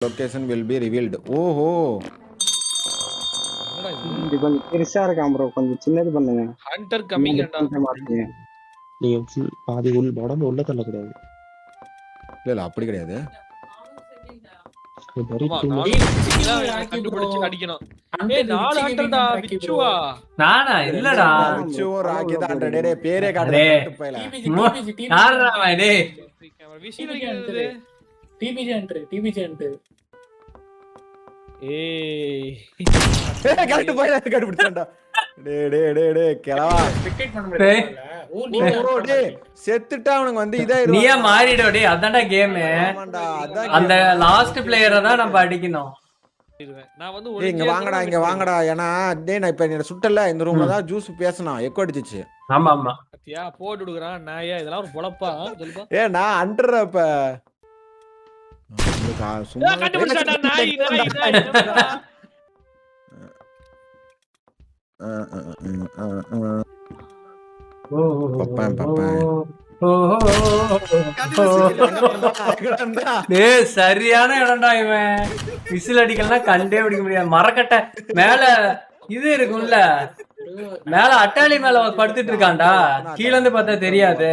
location will be revealed. ஓஹோ இது கொஞ்சம் பெருசா இருக்கான் ப்ரோ, கொஞ்சம் சின்னது பண்ணுங்க. ஹண்டர் கம்மிங்கடா. மாட்டீங்க. நீங்க ஃபுல் பாதி உடம்பு உள்ள தள்ளக்கூடாது. இல்ல அப்படி கிடையாது. கண்டுபிடிச்சு அடிக்கணும். ஏய் 4 ஹண்டர்டா விச்சுவா. நானா இல்லடா. விச்சுவோ ராக்கி தான் டேய் பேரே காட்டுடா போயல. யாரடா அவன் டேய்? விஷயம் இருக்குது. டிபிஜி ஹண்டர். ஏய் காட்டு போயல கண்டுபிடிச்சான்டா. டேய் கிளவா. விக்கெட் பண்ண முடியல. ஓ நீ டேய் செத்துட்டா அவனுக்கு வந்து இதாயிரும். நீயே மாறிடு டேய், அதான்டா கேம். ஆமாடா அதான் அந்த லாஸ்ட் பிளேயரை தான் நம்ம அடிக்கணும். நான் வந்து டேய் இங்க வாங்கடா ஏனா டேய் நான் இப்ப என்ன சுட்டல இந்த ரூம்ல தான் ஜூஸ் பேசனா எக்கோ அடிச்சிச்சு. ஆமா ஆமா பாத்தியா போட்டு விடுறான் நாயா, இதெல்லாம் ஒரு பொளப்பா சொல்லுப்பா. ஏய் நான் அண்டர் இப்ப சும்மா கண்டுபிடிச்சாடா நாய். பப்பான் டேய் சரியான இடம்டா இவன். விசில் அடிக்கலாம் கண்டே பிடிக்க முடியாது. மரக்கட்டை மேல இது இருக்கும்ல, மேல அட்டாளி மேல படுத்துட்டு இருக்கான்டா, கீழ இருந்து பார்த்தா தெரியாது.